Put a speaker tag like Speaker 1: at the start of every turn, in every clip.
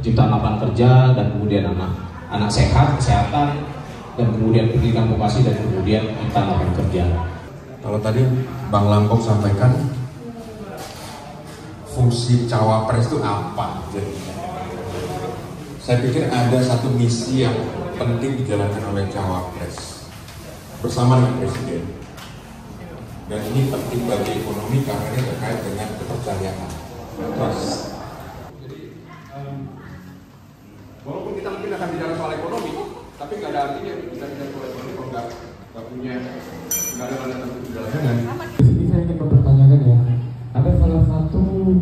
Speaker 1: ciptaan lapangan kerja, dan kemudian anak sehat, kesehatan, dan kemudian pendidikan vokasi, dan kemudian ciptaan lapangan kerja.
Speaker 2: Kalau tadi Bang Lampok sampaikan fungsi cawapres itu apa? Jadi, saya pikir ada satu misi yang penting dijalankan oleh cawapres bersama dengan presiden. Dan ini penting bagi ekonomi karena ini terkait dengan kepercayaan. Terus,
Speaker 3: jadi walaupun kita mungkin akan bicara soal ekonomi, tapi nggak ada artinya kita bicara soal ekonomi kalau nggak ada landasan untuk dijalankan.
Speaker 4: Ini saya ingin mempertanyakan ya, ada salah satu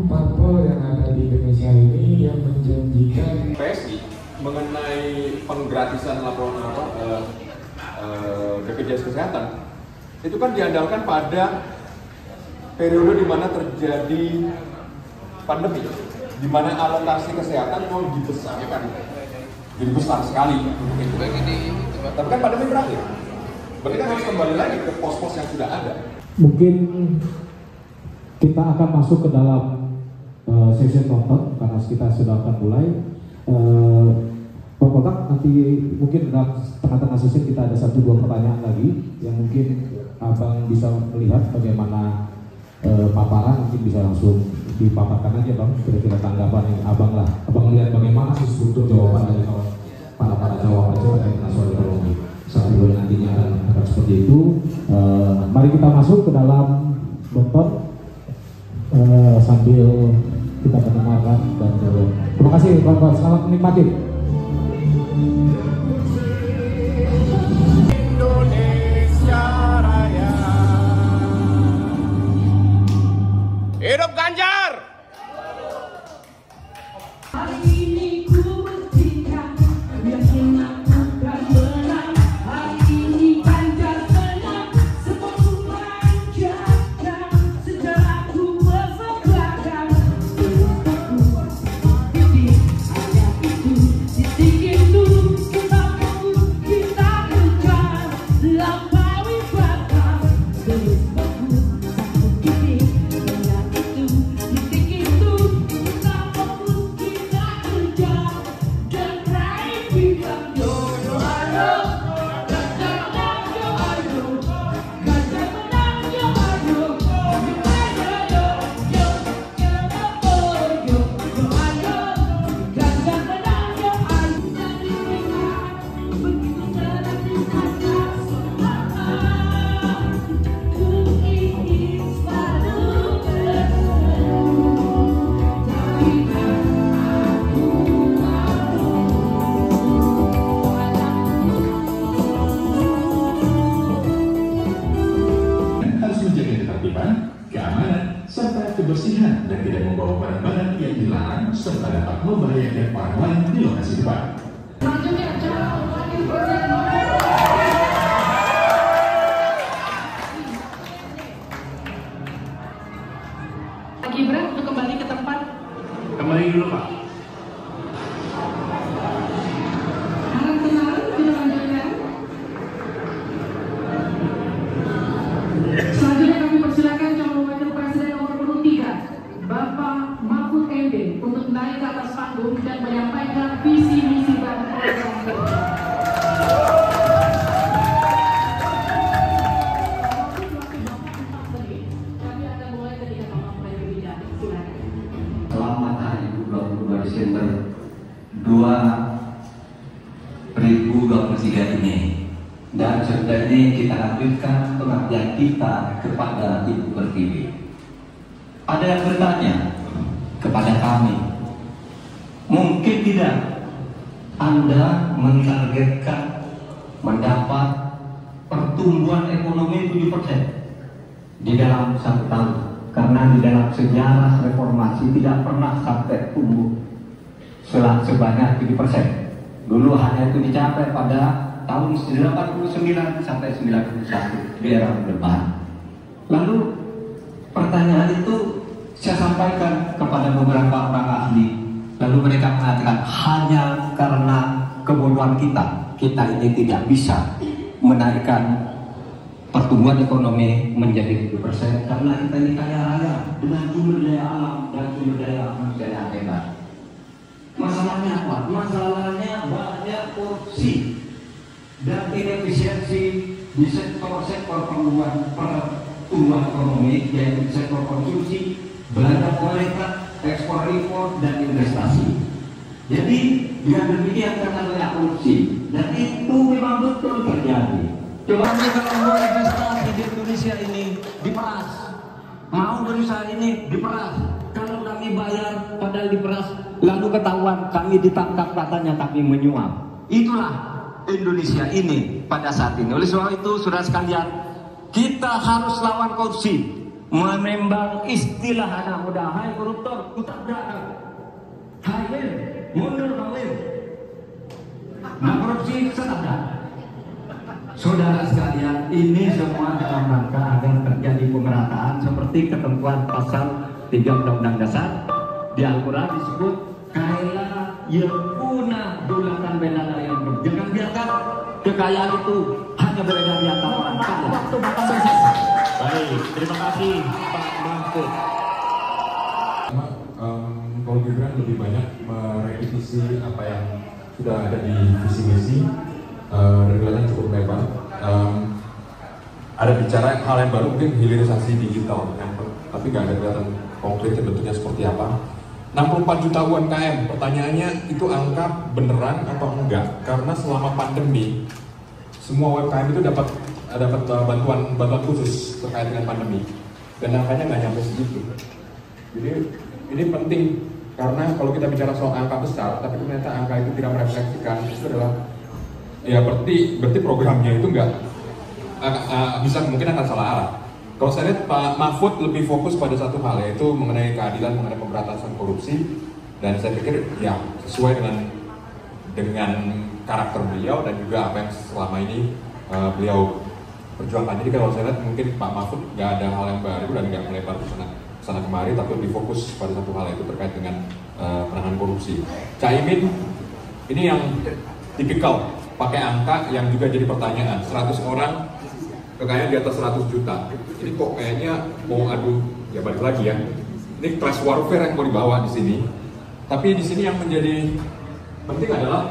Speaker 4: parpol yang ada di Indonesia ini yang menjanjikan
Speaker 3: PSI mengenai penggratisan laporan BPJS Kesehatan itu kan diandalkan pada periode di mana terjadi pandemi, di mana alokasi kesehatan mau dibesarkan, jadi besar sekali untuk itu. Tapi kan pandemi berakhir, berarti kan harus kembali lagi ke pos-pos yang sudah ada.
Speaker 4: mungkin kita akan masuk ke dalam sesi nonton karena kita sudah akan mulai. Pak Kotak, nanti mungkin dalam tengah-tengah sesi kita ada 1-2 pertanyaan lagi yang mungkin Abang bisa melihat bagaimana paparan, mungkin bisa langsung dipaparkan aja Bang, kira-kira tanggapan Abang lah. Abang lihat bagaimana sih struktur jawaban dari para cawapres terkait nasional ekonomi. Sambil nantinya akan seperti itu. Mari kita masuk ke dalam nonton sambil kita mendengarkan dan terima kasih Bapak, selamat menikmati.
Speaker 3: Indonesia Raya. Hidup Ganjar.
Speaker 5: Hari ini ku buktikan, yakin aku akan menang. Hari ini Ganjar menang, semoga panjangkan sejarahku bersebelakan. Titik hanya itu, titik itu kita fokus, kita kejar, lampaui batas. Terus fokus satu titik, hanya itu, titik itu kita fokus, kita kejar, dan raih bintang. Yo yo ayo, Ganjar menang yo ayo, Ganjar menang yo ayo, yo ayo yo yo yo yo yo ayo, Ganjar menang yo ayo. Dari mereka begitu cerdas saja semangat, ku ingin selalu bertemu, tapi kan aku malu.
Speaker 6: Harus menjaga ketertiban, keamanan, serta kebersihan dan tidak membawa barang-barang yang dilarang serta dapat membahayakan orang lain di lokasi depan.
Speaker 5: Selanjutnya calon wakil presiden Pak Gibran untuk kembali ke tempat.
Speaker 6: Kembali dulu Pak.
Speaker 5: Harap tenang, kita lanjutkan. Selanjutnya kami persilakan calon wakil presiden nomor 23 Bapak Mahfud MD untuk naik ke atas panggung dan menyampaikan visi misi dan program kerja. Kami akan mulai ketika Bapak mulai berbicara. Silakan.
Speaker 7: Selamat hari 22 Desember 2023 ini. Dan setelah ini kita lanjutkan pengabdian kita kepada Ibu Pertiwi. Ada yang bertanya kepada kami, mungkin tidak Anda menargetkan mendapat pertumbuhan ekonomi 7% di dalam 1 tahun, karena di dalam sejarah reformasi tidak pernah sampai tumbuh sebanyak 7%. Dulu hanya itu dicapai pada tahun 89 sampai 91 di era Orde Baru. Lalu pertanyaan itu saya sampaikan kepada beberapa orang ahli. Lalu mereka mengatakan hanya karena kebodohan kita ini tidak bisa menaikkan pertumbuhan ekonomi menjadi 7% karena kita ini kaya raya dengan sumber daya alam dan sumber daya manusia yang hebat. Masalah masalahnya apa? Masalahnya banyak korupsi dan inefisiensi di sektor-sektor pertumbuhan ekonomi, yaitu sektor konsumsi, belanja pemerintah, ekspor impor dan investasi. Jadi dengan demikian karena banyak korupsi dan itu memang betul terjadi. Coba kalau mau investasi di Indonesia ini diperas, mau berusaha ini diperas. Kalau kami bayar padahal diperas, lalu ketahuan kami ditangkap katanya kami menyuap. Itulah Indonesia ini pada saat ini. Oleh sebab itu, saudara sekalian, kita harus lawan korupsi. Menembang istilah anak muda, hai koruptor, utak darah, hai mundur kawin. Nah, korupsi sedang. Saudara sekalian, ini semua dalam rangka agar terjadi pemerataan seperti ketentuan pasal 3 Undang-Undang Dasar. Di Al-Quran disebut kaila yakuna dulatan benana yang jangan biarkan kekayaan itu hanya beredar di antara orang kaya. Waktu Bapak selesai.
Speaker 1: Baik, terima kasih Pak Mahfud.
Speaker 2: Kalau Gibran lebih banyak merevisi apa yang sudah ada di visi misi dan kelihatan cukup lebar. Ada bicara hal yang baru, mungkin hilirisasi digital, tapi nggak ada kelihatan konkretnya bentuknya seperti apa. 64 juta UMKM, pertanyaannya itu angka beneran atau enggak? Karena selama pandemi semua UMKM itu dapat bantuan khusus terkait dengan pandemi, dan angkanya nggak nyampe segitu. Jadi ini penting karena kalau kita bicara soal angka besar, tapi ternyata angka itu tidak merefleksikan, itu adalah ya berarti programnya itu nggak bisa mungkin akan salah arah. Kalau saya lihat Pak Mahfud lebih fokus pada satu hal, yaitu mengenai keadilan, mengenai pemberantasan korupsi, dan saya pikir ya sesuai dengan karakter beliau dan juga apa yang selama ini beliau perjuangkan. Jadi kalau saya lihat mungkin Pak Mahfud nggak ada hal yang baru dan nggak melebar ke sana kemari, tapi lebih fokus pada satu hal, yaitu terkait dengan penanganan korupsi. Caimin ini yang tipikal pakai angka yang juga jadi pertanyaan, 100 orang kekayaan di atas 100 juta. Ini kok kayaknya mau adu, ya balik lagi ya. Ini class warfare yang mau dibawa di sini. Tapi di sini yang menjadi penting adalah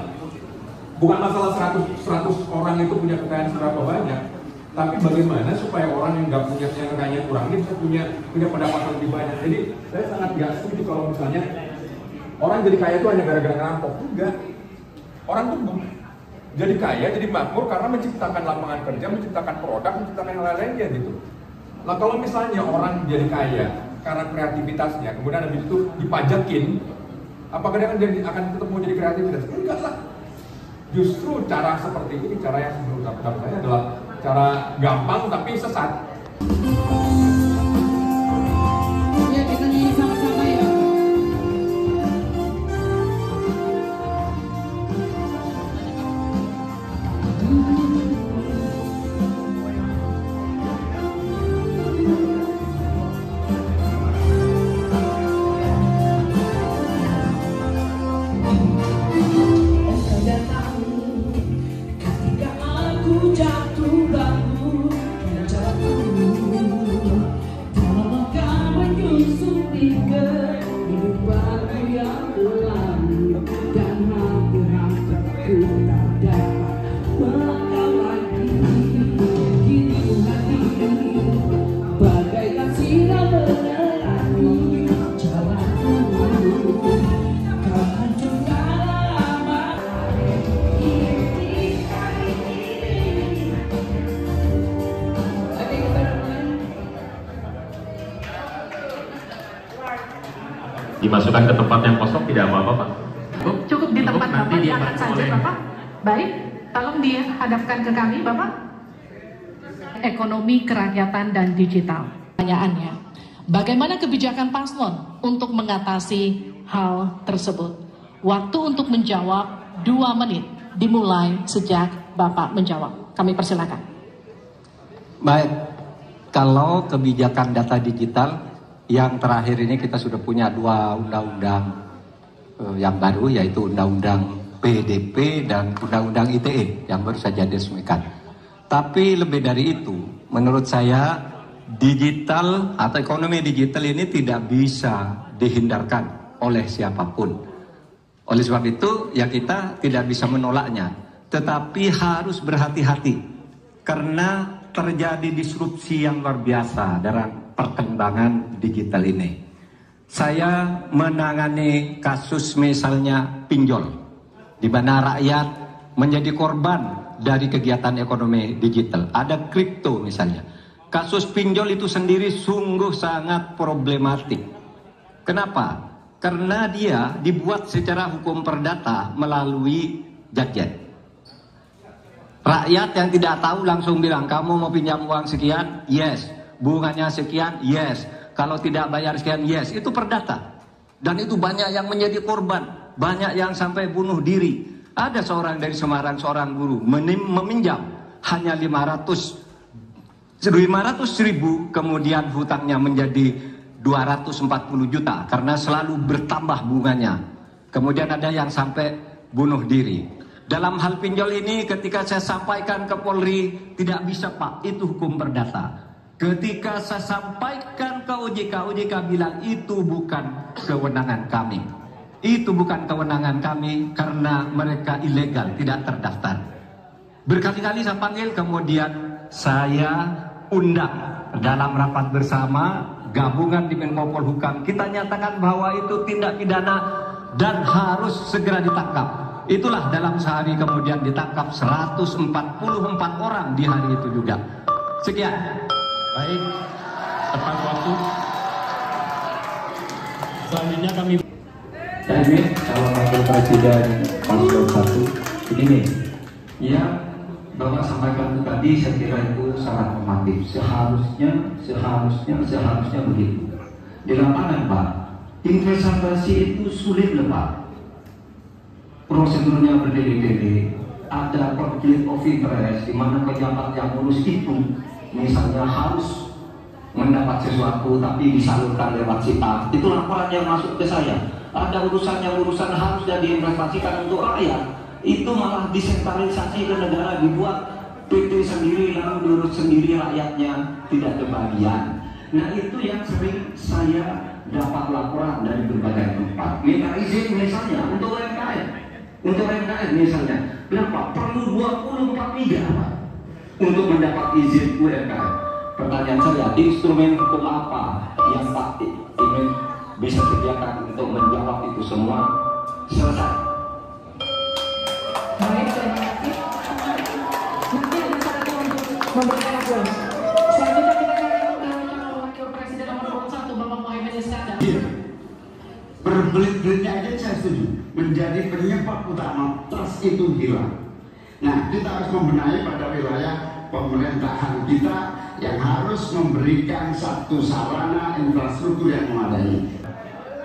Speaker 2: bukan masalah 100 orang itu punya kekayaan seberapa banyak, tapi bagaimana supaya orang yang nggak punya, yang kekayaannya kurang ini bisa punya pendapatan lebih banyak. Jadi saya sangat nggak setuju kalau misalnya orang jadi kaya itu hanya gara-gara ngerampok. Enggak. Orang tuh jadi kaya, jadi makmur karena menciptakan lapangan kerja, menciptakan produk, menciptakan hal lainnya gitu. Nah kalau misalnya orang jadi kaya karena kreativitasnya, kemudian habis itu dipajakin, apakah dia akan tetap mau jadi kreativitas? Enggak lah. Justru cara seperti ini, cara yang menurut saya adalah cara gampang tapi sesat.
Speaker 5: Ya, kita nyanyi sama-sama ya.
Speaker 8: Dimasukkan ke tempat yang kosong tidak apa-apa, Pak.
Speaker 5: Cukup di tempat
Speaker 8: nanti
Speaker 5: Bapak, diangkat saja Bapak. Baik, tolong dihadapkan ke kami Bapak. Ekonomi, kerakyatan, dan digital. Pertanyaannya, bagaimana kebijakan paslon untuk mengatasi hal tersebut? Waktu untuk menjawab 2 menit, dimulai sejak Bapak menjawab. Kami persilakan.
Speaker 7: Baik, kalau kebijakan data digital, yang terakhir ini kita sudah punya 2 undang-undang yang baru, yaitu Undang-Undang PDP dan Undang-Undang ITE yang baru saja diresmikan. Tapi lebih dari itu, menurut saya digital atau ekonomi digital ini tidak bisa dihindarkan oleh siapapun. Oleh sebab itu, ya kita tidak bisa menolaknya, tetapi harus berhati-hati karena terjadi disrupsi yang luar biasa dalam perkembangan digital ini. Saya menangani kasus misalnya pinjol, di mana rakyat menjadi korban dari kegiatan ekonomi digital. Ada kripto misalnya. Kasus pinjol itu sendiri sungguh sangat problematik. Kenapa? Karena dia dibuat secara hukum perdata melalui gadget. Rakyat yang tidak tahu langsung bilang, kamu mau pinjam uang sekian? Yes. Bunganya sekian? Yes. Kalau tidak bayar sekian? Yes. Itu perdata. Dan itu banyak yang menjadi korban. Banyak yang sampai bunuh diri. Ada seorang dari Semarang, seorang guru meminjam hanya 500.000, kemudian hutangnya menjadi 240 juta karena selalu bertambah bunganya. Kemudian ada yang sampai bunuh diri. Dalam hal pinjol ini ketika saya sampaikan ke Polri, tidak bisa Pak, itu hukum perdata. Ketika saya sampaikan ke OJK, OJK bilang itu bukan kewenangan kami. Itu bukan kewenangan kami karena mereka ilegal, tidak terdaftar. Berkali-kali saya panggil, kemudian saya undang dalam rapat bersama gabungan di Menko Polhukam. Kita nyatakan bahwa itu tindak pidana dan harus segera ditangkap. Itulah dalam sehari kemudian ditangkap 144 orang di hari itu juga. Sekian.
Speaker 8: Baik, tepat waktu. Selanjutnya kami.
Speaker 7: Ini kalau Wakil Presiden Paslon 1 ini nih, ya Bapak sampaikan tadi, saya kira itu sangat normatif. Seharusnya begitu. Di lapangan Pak, investasi itu sulit Pak. Prosedurnya berdiri-diri. Ada konflik of interest di mana pejabat yang ngurus itu, misalnya harus mendapat sesuatu tapi disalurkan lewat SITA. Itu laporan yang masuk ke saya. Ada urusan harusnya diinvestasikan untuk rakyat. Itu malah disentralisasi ke negara, dibuat PT sendiri lalu diurus sendiri, rakyatnya tidak kebagian. Nah itu yang sering saya dapat laporan dari berbagai tempat. Minta izin misalnya untuk UMKM misalnya berapa? Perlu 24 miliar untuk mendapat izin UMKM. Pertanyaan saya, instrumen hukum apa yang Pak ingin bisa sediakan untuk menjawab itu semua? Selesai.
Speaker 5: Baik, terima kasih. Nanti ada satu untuk memberikan aplaus. Selanjutnya kita akan calon Wakil Presiden nomor 1 Bapak Muhaimin Iskandar.
Speaker 9: Berbelit-belitnya aja saya setuju. Menjadi penyebab utama trust itu hilang. Nah, kita harus membenahi pada wilayah pemerintahan kita yang harus memberikan satu sarana infrastruktur yang memadai.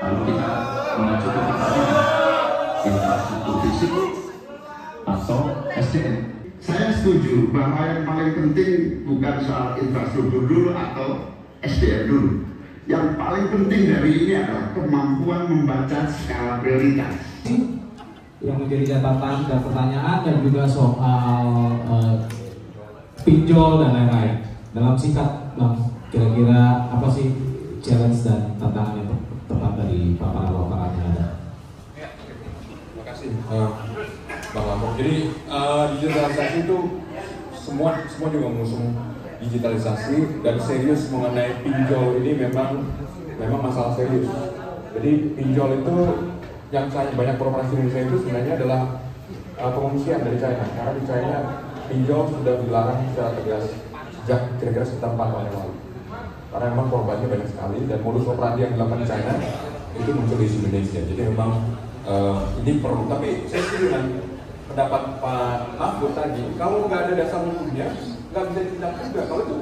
Speaker 7: Lalu kita mengacu ke pertanyaan infrastruktur fisik atau SDM.
Speaker 9: Saya setuju bahwa yang paling penting bukan soal infrastruktur dulu atau SDM dulu. Yang paling penting dari ini adalah kemampuan membaca skala prioritas.
Speaker 4: Yang menjadi catatan dan pertanyaan dan juga soal pinjol dan lain-lain. Dalam singkat, Bang, kira-kira apa sih challenge dan tantangan yang tepat dari paparan yang ada?
Speaker 3: Ya, terima kasih Bang Lampung. Jadi digitalisasi itu semua juga mengusung digitalisasi dan serius mengenai pinjol ini memang masalah serius. Jadi pinjol itu yang saya banyak korporasi Indonesia itu sebenarnya adalah pengungsian dari China. Karena di China pinjol sudah dilarang secara tegas sejak kira-kira sekitar 4 tahun yang lalu. Karena memang korbannya banyak sekali dan modus operandi yang dilakukan di China itu muncul di Indonesia. Jadi memang ini perlu. Tapi saya setuju dengan pendapat Pak Mahfud tadi. Kalau nggak ada dasar hukumnya, nggak bisa ditindak juga. Kalau itu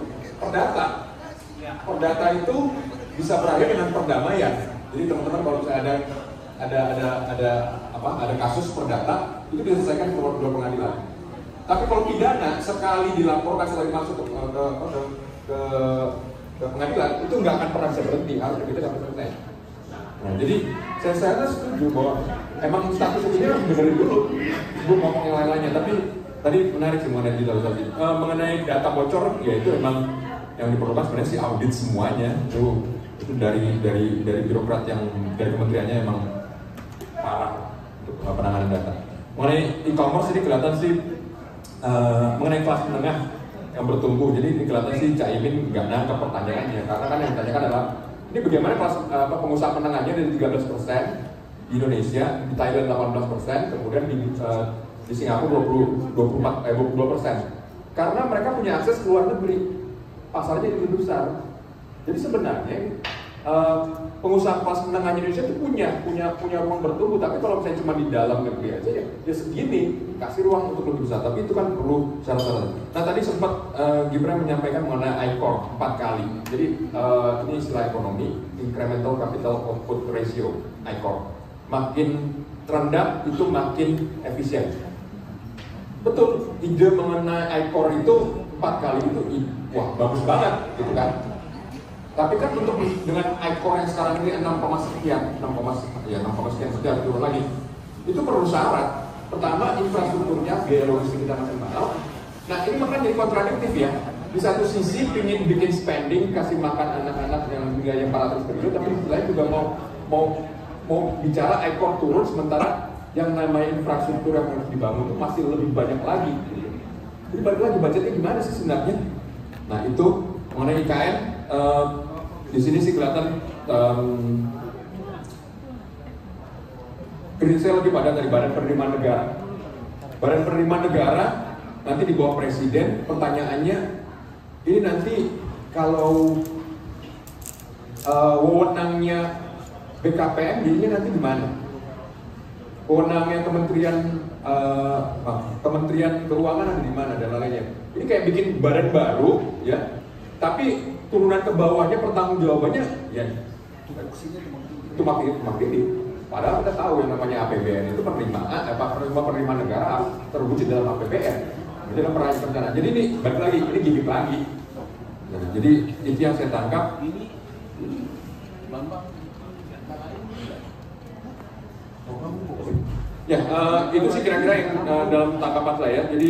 Speaker 3: perdata itu bisa berakhir dengan perdamaian. Jadi teman-teman kalau saya ada kasus perdata itu diselesaikan di luar pengadilan. Tapi kalau pidana sekali dilaporkan sekali masuk ke pengadilan itu nggak akan pernah bisa berhenti, harus begitu sampai selesai. Nah, jadi saya setuju bahwa emang status hukumnya harus dengerin dulu, belum ngomong yang lain-lainnya. Tapi tadi menarik sih mengenai digitalisasi, mengenai data bocor, ya itu emang yang diperlukan sebenarnya sih audit semuanya. Itu dari birokrat yang dari kementeriannya emang parah untuk penanganan data. Mengenai e-commerce ini kelihatan sih mengenai kelas menengah yang bertumbuh. Jadi ini kelihatan sih Caimin nggak nangkep pertanyaannya, karena kan yang ditanyakan adalah ini bagaimana kelas pengusaha menengahnya dari 13% di Indonesia, di Thailand 18%, kemudian di Singapura 22%. Karena mereka punya akses ke luar negeri, pasarnya lebih besar. Jadi sebenarnya pengusaha kelas menengah Indonesia itu punya ruang bertumbuh, tapi kalau misalnya cuma di dalam negeri aja ya segini, kasih ruang untuk lebih besar. Tapi itu kan perlu syarat-syarat. Nah tadi sempat Gibran menyampaikan mengenai ICOR 4 kali. Jadi ini istilah ekonomi, incremental capital output ratio, ICOR. Makin rendah itu makin efisien. Betul, ide mengenai ICOR itu 4 kali itu, wah bagus banget gitu kan. Tapi kan untuk dengan ICOR yang sekarang ini 6, sekian turun lagi, itu perlu syarat. Pertama, infrastrukturnya, biaya logistik kita masih mahal. Nah ini makanya jadi kontradiktif ya. Di satu sisi ingin bikin spending, kasih makan anak-anak yang biaya 400 triliun, tapi di lain juga mau bicara ICOR turun, sementara yang namanya infrastruktur yang harus dibangun itu masih lebih banyak lagi. Jadi balik lagi budgetnya gimana sih sebenarnya? Nah itu mengenai IKN, di sini sih kelihatan kredit saya lebih pada dari Badan Penerimaan Negara. Badan Penerimaan Negara nanti di bawah Presiden. Pertanyaannya, ini nanti kalau wewenangnya BKPM jadinya nanti di mana? Wewenangnya Kementerian Keuangan ada di mana dan lainnya. Ini kayak bikin badan baru ya, tapi turunan ke bawahnya pertanggungjawabannya ya itu makin. Padahal kita tahu yang namanya APBN itu penerimaan negara terwujud dalam APBN. Jadi dalam perancangan rencana. Jadi ini balik lagi, ini gimmick lagi. Nah, jadi itu yang saya tangkap. Ya, itu sih kira-kira yang dalam tangkapan saya. Jadi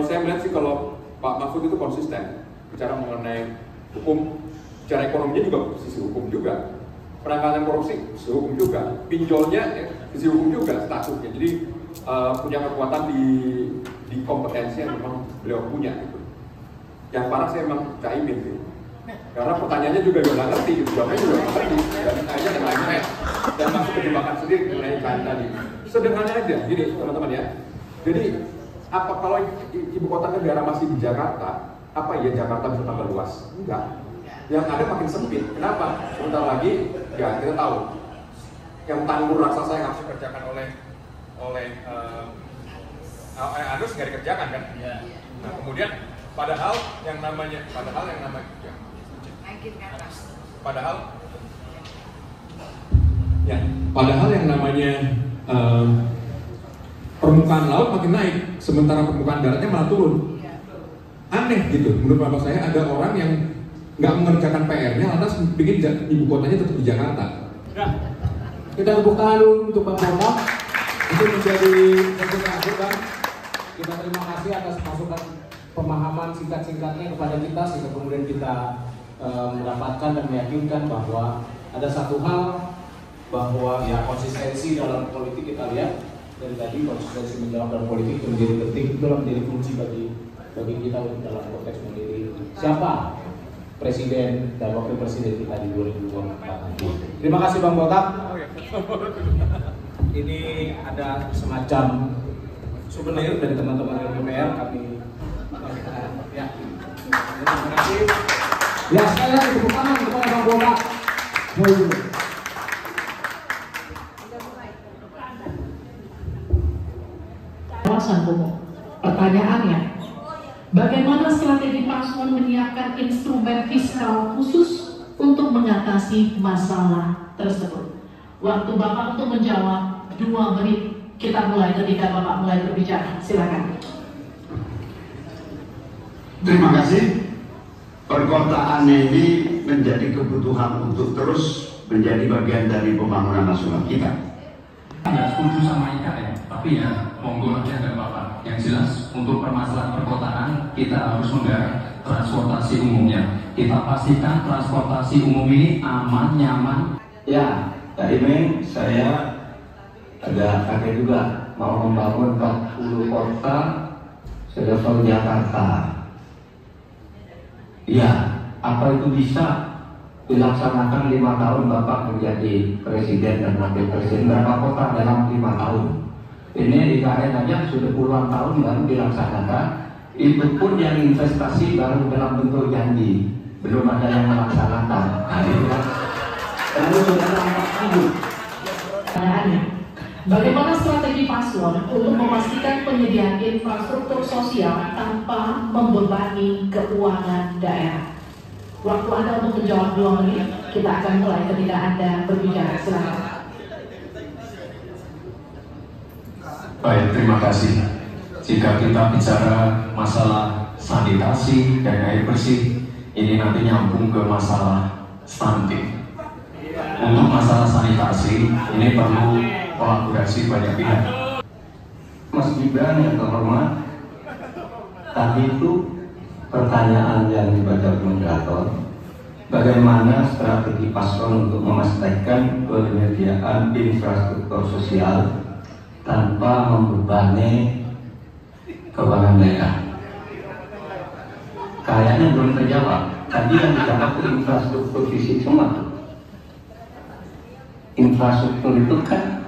Speaker 3: saya melihat sih kalau Pak Mahfud itu konsisten bicara mengenai hukum, secara ekonominya juga sisi hukum juga, penanganan korupsi sisi hukum juga, pinjolnya sisi hukum juga statusnya. Jadi punya kekuatan di kompetensi yang memang beliau punya. Gitu. Yang parah saya memang Caimin sih. Karena pertanyaannya juga nggak ngerti, gitu. Jawabnya juga nggak ngerti, dan ditanya dan lain-lain, dan masuk ke jebakan sendiri mengenai kain tadi. Sederhana aja, gini teman-teman ya. Jadi apa kalau ibu kota negara masih di Jakarta, apa ya Jakarta bisa tambah luas? Enggak. Yang ada makin sempit. Kenapa? Sebentar lagi, ya kita tahu, yang tanggul raksasa yang harus dikerjakan oleh Anus nggak dikerjakan kan? Nah kemudian padahal yang namanya yang namanya permukaan laut makin naik, sementara permukaan daratnya malah turun. Aneh gitu. Menurut bapak saya ada orang yang nggak mengerjakan PR-nya, lantas bikin ibu kotanya tetap di Jakarta.
Speaker 4: Kita tepuk tangan untuk Bang Botak. Itu menjadi presentasi kan. Kita terima kasih atas masukan pemahaman singkat-singkatnya kepada kita sehingga kemudian kita mendapatkan dan meyakinkan bahwa ada satu hal bahwa ya konsistensi dalam politik kita lihat dari tadi, konsistensi menjawab dalam politik itu menjadi penting, itu menjadi kunci bagi kita untuk dalam konteks memilih siapa presiden dan wakil presiden kita di 2024 nanti. Terima kasih Bang Botak. Ini ada semacam souvenir dari teman-teman DPR kami. Ya. Terima kasih. Ya sekali lagi tepuk tangan kepada Bang Botak.
Speaker 5: Kawasan umum. Pertanyaannya, bagaimana strategi paslon menyiapkan instrumen fiskal khusus untuk mengatasi masalah tersebut? Waktu Bapak untuk menjawab 2 menit. Kita mulai ketika Bapak mulai berbicara. Silakan.
Speaker 9: Terima kasih. Perkotaan ini menjadi kebutuhan untuk terus menjadi bagian dari pembangunan nasional kita.
Speaker 10: Tidak setuju sama IKN, tapi ya monggo aja dan Bapak. Yang jelas untuk permasalahan perkotaan kita harus menggarap transportasi umumnya. Kita pastikan transportasi umum ini aman, nyaman.
Speaker 7: Ya, Kak Imin, saya Ada kakek juga mau membangun 40 kota selevel Jakarta. Ya, apa itu bisa dilaksanakan 5 tahun Bapak menjadi presiden dan wakil presiden? Berapa kota dalam 5 tahun? Ini IKN aja sudah puluhan tahun baru dilaksanakan. Itu pun yang investasi baru dalam bentuk janji, belum ada yang melaksanakan. Lalu sudah nampak dulu.
Speaker 5: Pertanyaannya, bagaimana strategi paslon untuk memastikan penyediaan infrastruktur sosial tanpa membebani keuangan daerah? Waktu Anda untuk menjawab 2 menit, kita akan mulai ketika Anda berbicara. Silakan.
Speaker 10: Baik, terima kasih. Jika kita bicara masalah sanitasi dan air bersih, ini nanti nyambung ke masalah stunting. Untuk masalah sanitasi, ini perlu kolaborasi banyak pihak.
Speaker 7: Mas Gibran yang terhormat, tadi itu pertanyaan yang dibaca moderator, bagaimana strategi paslon untuk memastikan penyediaan infrastruktur sosial tanpa membebani keuangan daerah? Kayaknya belum terjawab. Tadi yang dijawab itu infrastruktur fisik semua. Infrastruktur itu kan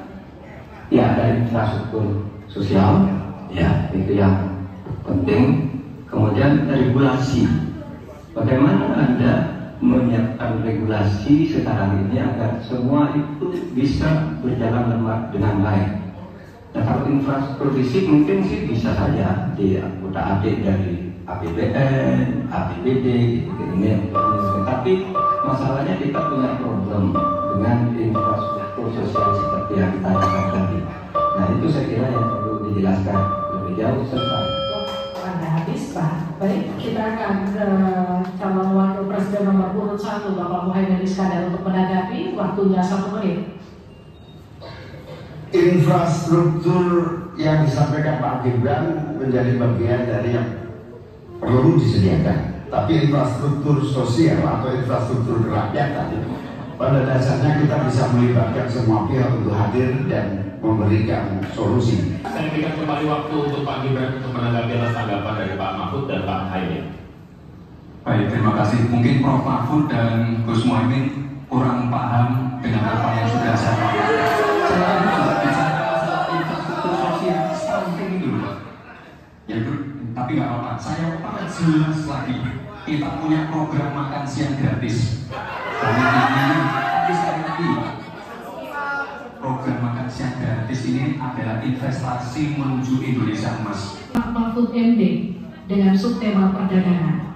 Speaker 7: ya ada infrastruktur sosial, ya itu yang penting. Kemudian regulasi, bagaimana Anda menyiapkan regulasi sekarang ini agar semua itu bisa berjalan dengan baik. Nah, kalau infrastruktur fisik mungkin sih bisa saja diutak-atik dari APBN, APBD, gitu ini. Tapi masalahnya kita punya problem dengan infrastruktur sosial seperti yang kita lihat tadi. Nah, itu saya kira yang perlu dijelaskan lebih jauh serta.
Speaker 5: Anda habis, Pak. Baik, kita akan ke calon wakil presiden nomor urut 1, Bapak Muhaimin Iskandar, untuk menanggapi. Waktunya 1 menit.
Speaker 9: Infrastruktur yang disampaikan Pak Gibran menjadi bagian dari yang perlu disediakan. Tapi infrastruktur sosial atau infrastruktur kerakyatan, pada dasarnya kita bisa melibatkan semua pihak untuk hadir dan memberikan solusi.
Speaker 1: Saya berikan kembali waktu untuk Pak Gibran untuk menanggapi atas tanggapan dari Pak Mahfud dan Pak Muhaimin.
Speaker 10: Baik, terima kasih. Mungkin Prof. Mahfud dan Gus Muhaimin kurang paham dengan apa yang sudah saya katakan. Saya juga bicara masalah infrastruktur sosial stunting itu, Pak. Ya, tapi nggak apa-apa. Saya jelas lagi. Kita punya program makan siang gratis. Tapi sekali lagi, program makan siang gratis ini adalah investasi menuju Indonesia emas.
Speaker 5: Pak Mahfud MD dengan subtema perdagangan.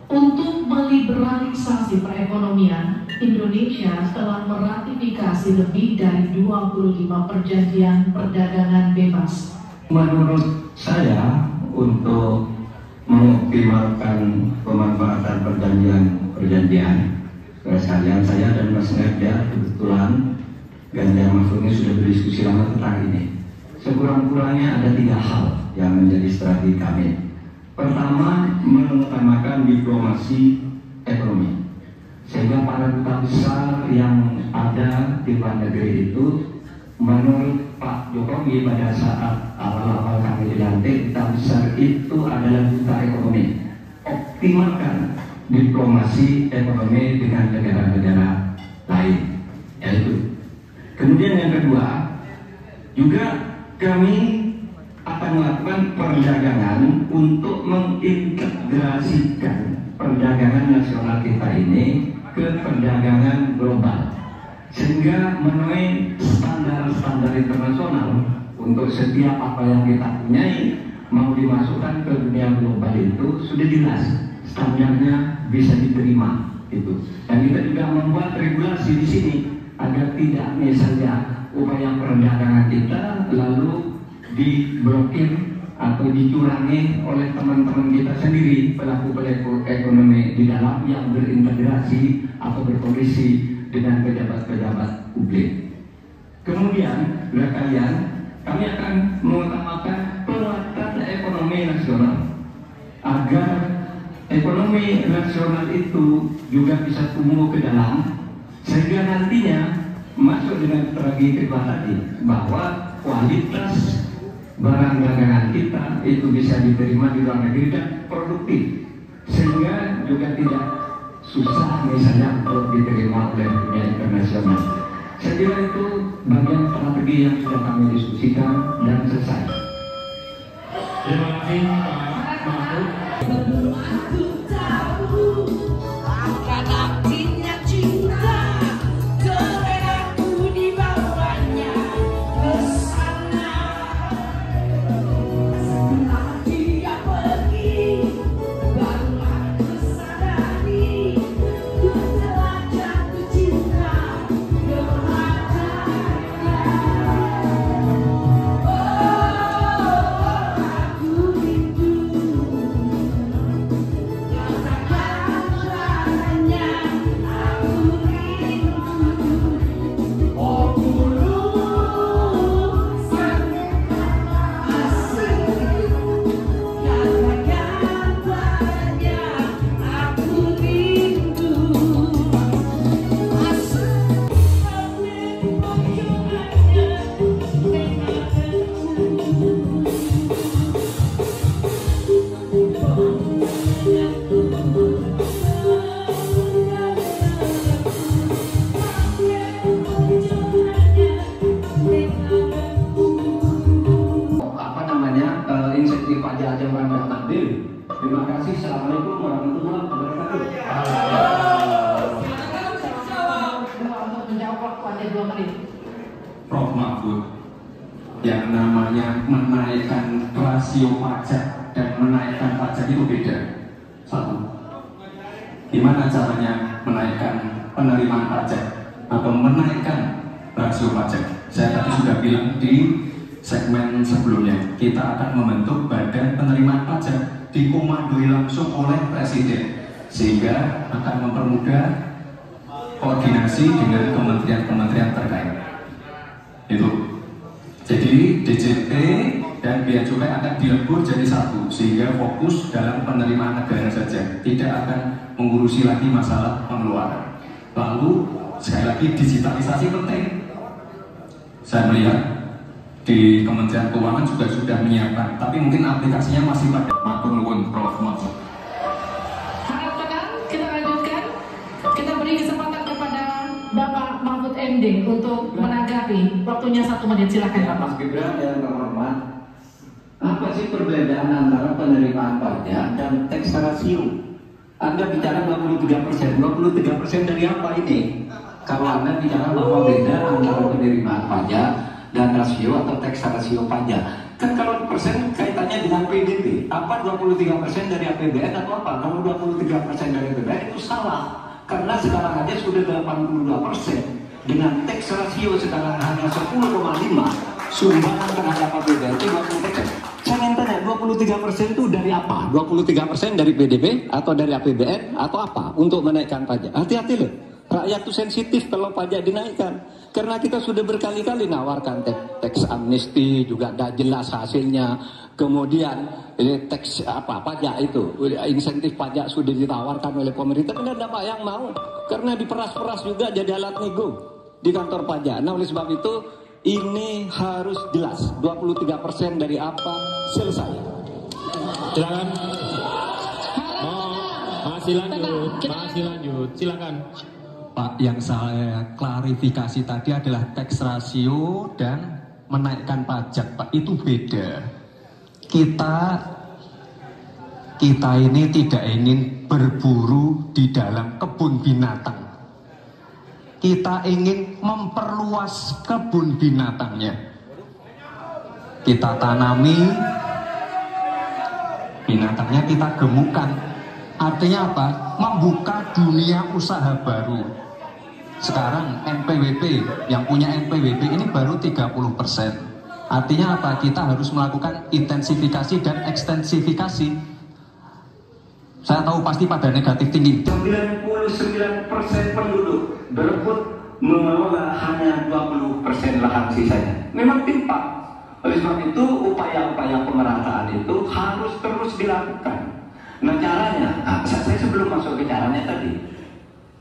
Speaker 5: Untuk meliberalisasi perekonomian, Indonesia telah meratifikasi lebih dari 25 perjanjian perdagangan bebas.
Speaker 7: Menurut saya, untuk mengoptimalkan pemanfaatan perjanjian sekalian, saya dan Mas Nerja kebetulan Ganjar Mahfud ini sudah berdiskusi lama tentang ini. Sekurang-kurangnya ada 3 hal yang menjadi strategi kami. Pertama, mengutamakan diplomasi ekonomi, sehingga para duta besar yang ada di luar negeri itu, menurut Pak Jokowi pada saat awal-awal kami dilantik, duta besar itu adalah duta ekonomi. Optimalkan diplomasi ekonomi dengan negara-negara lain, yaitu. Kemudian yang kedua, juga kami akan melakukan perdagangan untuk mengintegrasikan perdagangan nasional kita ini ke perdagangan global, sehingga memenuhi standar-standar internasional untuk setiap apa yang kita punyai mau dimasukkan ke dunia global itu sudah jelas standarnya bisa diterima itu. Dan kita juga membuat regulasi di sini agar tidak misalnya upaya perdagangan kita lalu diblokir atau dicurangi oleh teman-teman kita sendiri, pelaku-pelaku ekonomi di dalam yang berintegrasi atau berkoalisi dengan pejabat-pejabat publik. Kemudian, kalian, kami akan mengutamakan penguatan ekonomi nasional agar ekonomi nasional itu juga bisa tumbuh ke dalam, sehingga nantinya masuk dengan strategi kedua tadi, bahwa kualitas barang dagangan kita itu bisa diterima di luar negeri dan produktif, sehingga juga tidak susah misalnya kalau diterima oleh dunia internasional. Saya kira itu bagian strategi yang sudah kami diskusikan dan selesai.
Speaker 8: Terima kasih Pak Mahfud.
Speaker 7: Insentif pajak Jaman dan Nabil. Terima kasih. Assalamualaikum warahmatullahi wabarakatuh.
Speaker 10: Prof Mahfud, yang namanya menaikkan rasio pajak dan menaikkan pajak itu beda. Satu, gimana caranya menaikkan penerimaan pajak atau menaikkan rasio pajak? Saya tadi sudah bilang di segmen sebelumnya, kita akan membentuk badan penerimaan pajak dikomandoi langsung oleh Presiden, sehingga akan mempermudah koordinasi dengan kementerian-kementerian terkait. Itu. Jadi DJP dan Bea Cukai akan dilebur jadi satu, sehingga fokus dalam penerimaan negara saja, tidak akan mengurusi lagi masalah pengeluaran. Lalu sekali lagi digitalisasi penting. Saya melihat di Kementerian Keuangan juga sudah menyiapkan, tapi mungkin aplikasinya masih pada matur nuwun Prof Mahfud.
Speaker 5: Harap tenang, kita lanjutkan. Kita beri kesempatan kepada Bapak Mahfud MD untuk menanggapi. Waktunya 1 menit, silakan Bapak.
Speaker 7: Mas Gibran yang terhormat, apa sih perbedaan antara penerimaan pajak dan tax ratio? Anda bicara 23%, 23% dari apa ini? Kalau Anda bicara bahwa beda antara penerimaan pajak dan rasio atau tax rasio pajak, kan kalau persen kaitannya dengan PDB, apa 23% dari APBN atau apa? Kalau 23% dari APBN itu salah, karena sekarang aja sudah 82%, dengan tax rasio sekarang hanya 10,5, sumbangan terhadap APBN itu 20%. Saya ingin tanya, 23% itu dari apa? 23% dari PDB atau dari APBN atau apa untuk menaikkan pajak? Hati-hati loh. Rakyat itu sensitif kalau pajak dinaikkan, karena kita sudah berkali-kali nawarkan teks amnesti juga tidak jelas hasilnya. Kemudian teks pajak itu, insentif pajak sudah ditawarkan oleh pemerintah, tidak ada Pak yang mau, karena diperas-peras juga jadi alat nego di kantor pajak. Nah oleh sebab itu ini harus jelas, 23% dari apa, selesai.
Speaker 8: Silakan. Masih lanjut, silakan.
Speaker 10: Pak, yang saya klarifikasi tadi adalah tax rasio dan menaikkan pajak, Pak, itu beda. Kita ini tidak ingin berburu di dalam kebun binatang. Kita ingin memperluas kebun binatangnya. Kita tanami, binatangnya kita gemukkan. Artinya apa? Membuka dunia usaha baru. Sekarang NPWP, yang punya NPWP ini baru 30%. Artinya apa? Kita harus melakukan intensifikasi dan ekstensifikasi. Saya tahu pasti pada negatif tinggi.
Speaker 7: 99% penduduk berebut mengelola hanya 20% lahan sisanya. Memang timpang. Oleh sebab itu upaya-upaya pemerataan itu harus terus dilakukan. Nah caranya, saya sebelum masuk ke caranya tadi,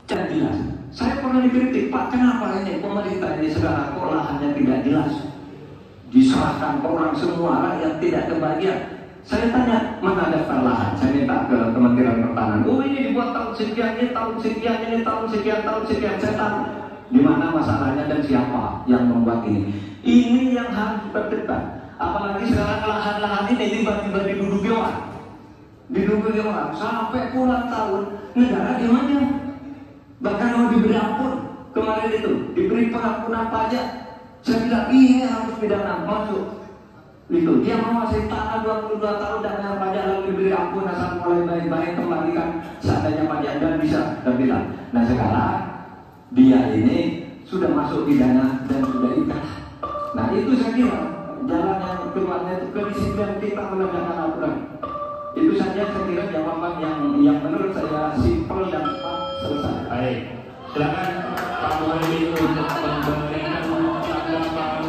Speaker 7: Tidak jelas. Saya pernah dikritik, Pak, kenapa ini pemerintah ini sekarang kok lahannya tidak jelas? Diserahkan ke orang semua, rakyat tidak kebagian. Saya tanya, mana daftar lahan? Saya minta ke Kementerian Pertanian. Oh, ini dibuat tahun sekian, ini tahun sekian, ini tahun sekian, tahun sekian. Saya tahu di mana masalahnya dan siapa yang membuat ini. Ini yang harus diperdebatkan. Apalagi sekarang lahan-lahan ini tiba-tiba diduduki orang. Diduduki orang sampai puluhan tahun negara gimana? Bahkan mau diberi ampun kemarin itu, diberi pengampunan pajak. Saya bilang ini harus pidana masuk. Itu dia menguasai tanah 22 tahun dan bayar pajak lalu diberi ampun asal mulai baik-baik kembalikan seadanya pajak dan bisa terbilang. Nah sekarang dia ini sudah masuk pidana dan sudah ikat. Nah itu saya kira jalan yang keluarnya itu kedisiplinan kita menegakkan aturan. Itu saja saya kira jawaban yang menurut saya simpel dan cepat selesai.
Speaker 8: Baik, silakan Pak Muhaimin untuk memberikan tanggapan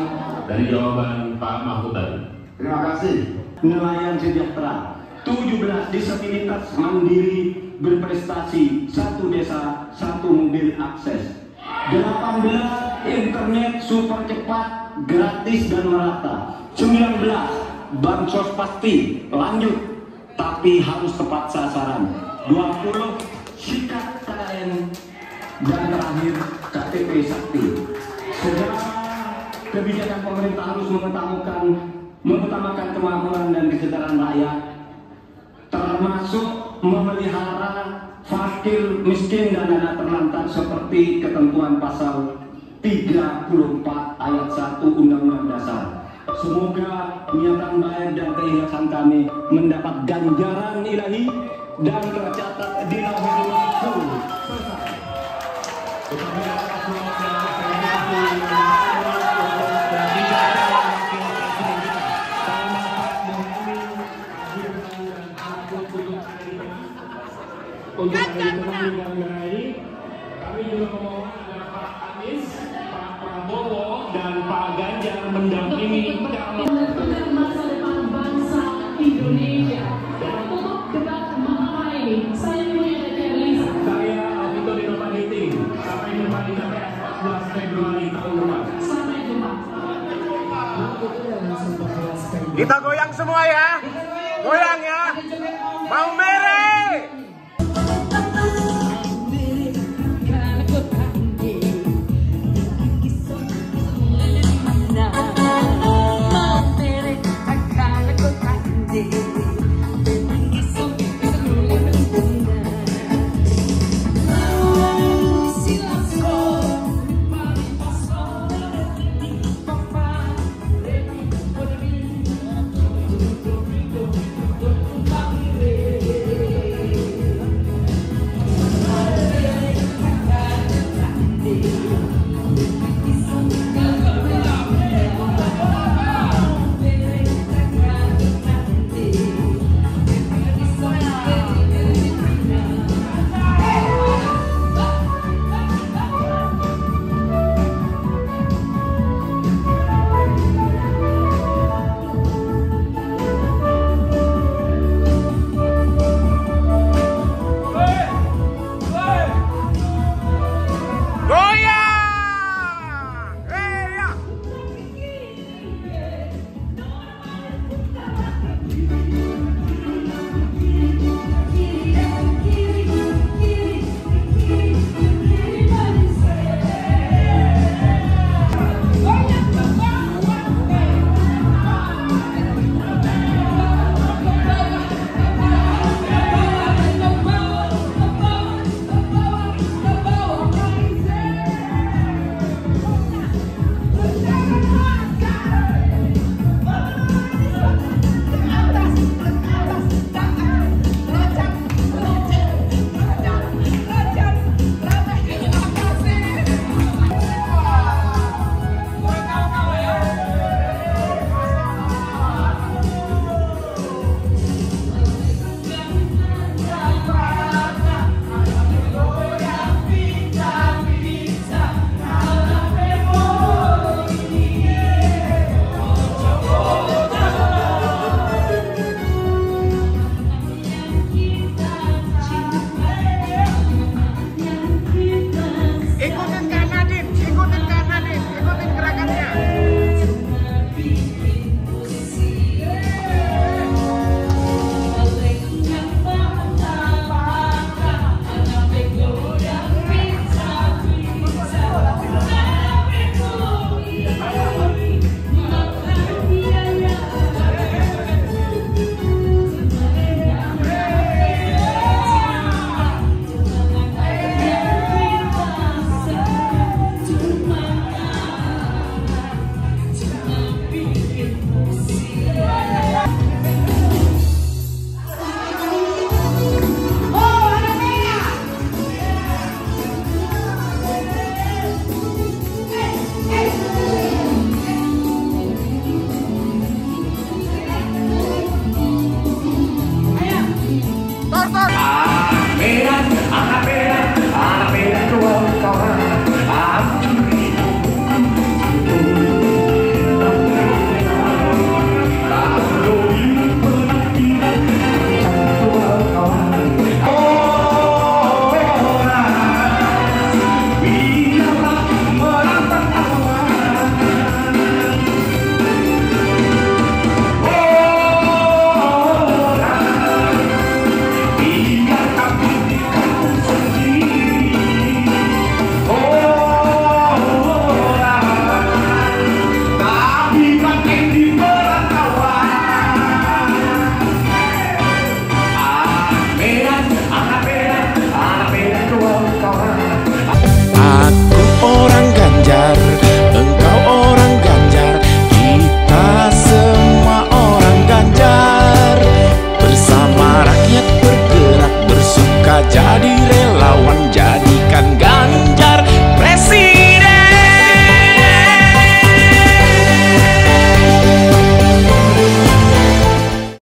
Speaker 8: dari jawaban Pak Mahfud tadi.
Speaker 9: Terima kasih.
Speaker 11: Nelayan sejahtera, 17 disabilitas mandiri berprestasi, 1 desa, 1 mobil akses, 18 internet super cepat, gratis dan merata, 19 bansos pasti lanjut tapi harus tepat sasaran, 20 sikat KKN, dan terakhir KTP Sakti. Segala kebijakan pemerintah harus mengutamakan kemakmuran dan kesejahteraan rakyat, termasuk memelihara fakir, miskin, dan anak terlantar seperti ketentuan pasal 34 ayat 1 Undang-Undang Dasar. Semoga niatan baik dan keikhlasan kami mendapat ganjaran ilahi dan tercatat di lauhul mahfuz.
Speaker 8: Untuk hari kami juga memohon agar Pak Anies, Pak Prabowo, dan Pak Ganjar mendampingi
Speaker 5: masa depan bangsa Indonesia.